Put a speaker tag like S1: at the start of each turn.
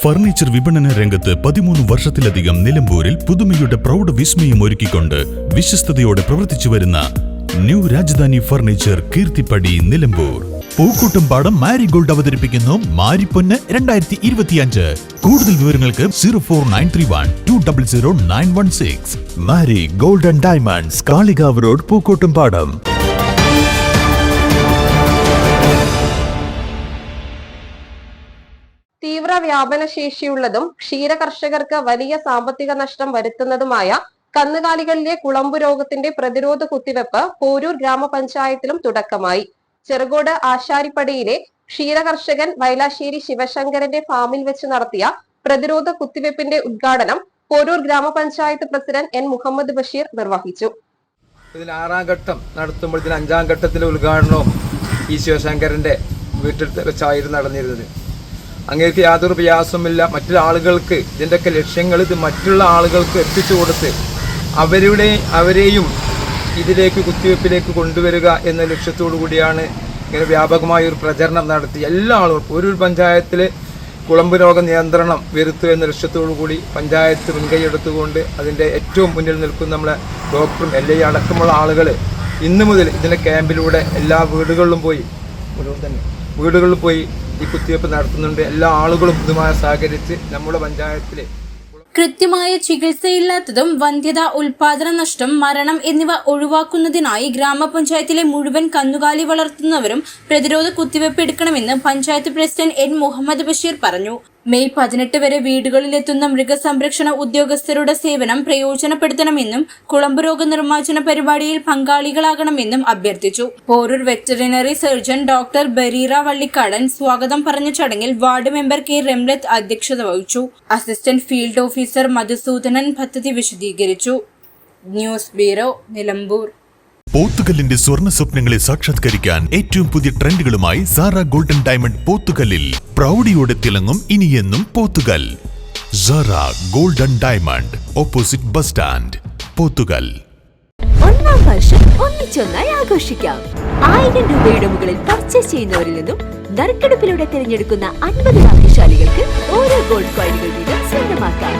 S1: Furniture വിപണന രംഗത്ത് 13 വർഷത്തിലധികം നിലമ്പൂരിൽ പുതുമയുടെ പ്രൗഢ വിസ്മയം ഒരുക്കിക്കൊണ്ട് വിശ്വസ്തയോടെ പ്രവർത്തിച്ചു വരുന്ന new Rajadhani furniture Keerthippadi Nilambur. Pookkottumpadam marigold അവതരിപ്പിക്കുന്നു മാരിപ്പൊന്ന് 2025. കൂടുതൽ വിവരങ്ങൾക്ക് 04931200916. Marigold and diamonds, Kalikavu road, Pookkottumpadam.
S2: തീവ്ര വ്യാപനശേഷിയുള്ളതും ക്ഷീരകർഷകർക്ക് വലിയ സാമ്പത്തിക നഷ്ടം വരുത്തുന്നതുമായ കന്നുകാലികളിലെ കുളമ്പു രോഗത്തിന്റെ പ്രതിരോധ കുത്തിവെപ്പ് പോരൂർ ഗ്രാമപഞ്ചായത്തിലും തുടക്കമായി. ചെറുകോട് ആശാരിപ്പടിയിലെ ക്ഷീരകർഷകൻ വൈലാശ്ശേരി ശിവശങ്കരന്റെ ഫാമിൽ വെച്ച് നടത്തിയ പ്രതിരോധ കുത്തിവെപ്പിന്റെ ഉദ്ഘാടനം പോരൂർ ഗ്രാമപഞ്ചായത്ത് പ്രസിഡന്റ് എൻ മുഹമ്മദ് ബഷീർ നിർവഹിച്ചു.
S3: ഇതിൽ 6ാം ഘട്ടം നടത്തുമ്പോൾ ഇതിൽ 5ാം ഘട്ടത്തിലെ ഉദ്ഘാടനവും ഈ ശിവശങ്കരന്റെ വീട്ടിൽ വെച്ചായിരുന്നു നടന്നിരുന്നത്. അങ്ങേക്ക് യാതൊരു പ്രയാസമില്ല. മറ്റുള്ള ആളുകൾക്ക് ഇതിൻ്റെയൊക്കെ ലക്ഷ്യങ്ങൾ ഇത് മറ്റുള്ള ആളുകൾക്ക് എത്തിച്ചു കൊടുത്ത് അവരെയും ഇതിലേക്ക് കുത്തിവെപ്പിലേക്ക് കൊണ്ടുവരിക എന്ന ലക്ഷ്യത്തോടു കൂടിയാണ് ഇങ്ങനെ വ്യാപകമായ ഒരു പ്രചരണം നടത്തി എല്ലാ ആളുകളും ഒരു പഞ്ചായത്തിലെ കുളമ്പ് രോഗ നിയന്ത്രണം വരുത്തുക എന്ന ലക്ഷ്യത്തോടു കൂടി പഞ്ചായത്ത് മുൻകൈയെടുത്തുകൊണ്ട് അതിൻ്റെ ഏറ്റവും മുന്നിൽ നിൽക്കുന്ന നമ്മളെ ഡോക്ടറും LA അടക്കമുള്ള ആളുകൾ ഇന്നു മുതൽ ഇതിൻ്റെ ക്യാമ്പിലൂടെ എല്ലാ വീടുകളിലും പോയി ഈ കുത്തിവെപ്പ് നടത്തുന്നുണ്ട്. എല്ലാ ആളുകളും ഇതുമായി സഹകരിച്ച് നമ്മുടെ പഞ്ചായത്തിലെ
S4: കൃത്യമായ ചികിത്സയില്ലാത്തതും വന്ധ്യത, ഉൽപാദന നഷ്ടം, മരണം എന്നിവ ഒഴിവാക്കുന്നതിനായി ഗ്രാമപഞ്ചായത്തിലെ മുഴുവൻ കന്നുകാലി വളർത്തുന്നവരും പ്രതിരോധ കുത്തിവെപ്പ് എടുക്കണമെന്ന് പഞ്ചായത്ത് പ്രസിഡന്റ് എൻ മുഹമ്മദ് ബഷീർ പറഞ്ഞു. മെയ് 18 വരെ വീടുകളിലെത്തുന്ന മൃഗസംരക്ഷണ ഉദ്യോഗസ്ഥരുടെ സേവനം പ്രയോജനപ്പെടുത്തണമെന്നും കുളമ്പ് രോഗ നിർമ്മാർജ്ജന പരിപാടിയിൽ പങ്കാളികളാകണമെന്നും അഭ്യർത്ഥിച്ചു. Porur veterinary surgeon doctor Bareera Vallikkadan സ്വാഗതം പറഞ്ഞ ചടങ്ങിൽ വാർഡ് മെമ്പർ കെ റംലത്ത് അധ്യക്ഷത വഹിച്ചു. അസിസ്റ്റന്റ് ഫീൽഡ് ഓഫീസർ മധുസൂദനൻ പദ്ധതി വിശദീകരിച്ചു. News bureau, Nilambur.
S1: പോത്തുകല്ലിന്റെ സ്വർണ്ണ സ്വപ്നങ്ങളെ സാക്ഷാത്കരിക്കാൻ ഏറ്റവും പുതിയ ട്രെൻഡുകളുമായി സാറ ഗോൾഡൻ ഡയമണ്ട് പോത്തുകല്ലിൽ പ്രൗഢിയോടെ തിളങ്ങും ഇനിയെന്നും Pothukal. Sara golden diamond, opposite bus stand, Pothukal.
S5: 1ാം വർഷം ഒന്നിച്ചൊന്നായി ആഘോഷിക്കാം. 1000 രൂപയുടെ മുകളിൽ പർച്ചേസ് ചെയ്യുന്നവരിൽ നിന്നും നറുക്കെടുപ്പിലൂടെ തിരഞ്ഞെടുക്കുന്ന 50 ഭാഗ്യശാലികൾക്ക് ഓരോ ഗോൾഡ് കോയിനുകൾ വീതം സ്വന്തമാക്കാം.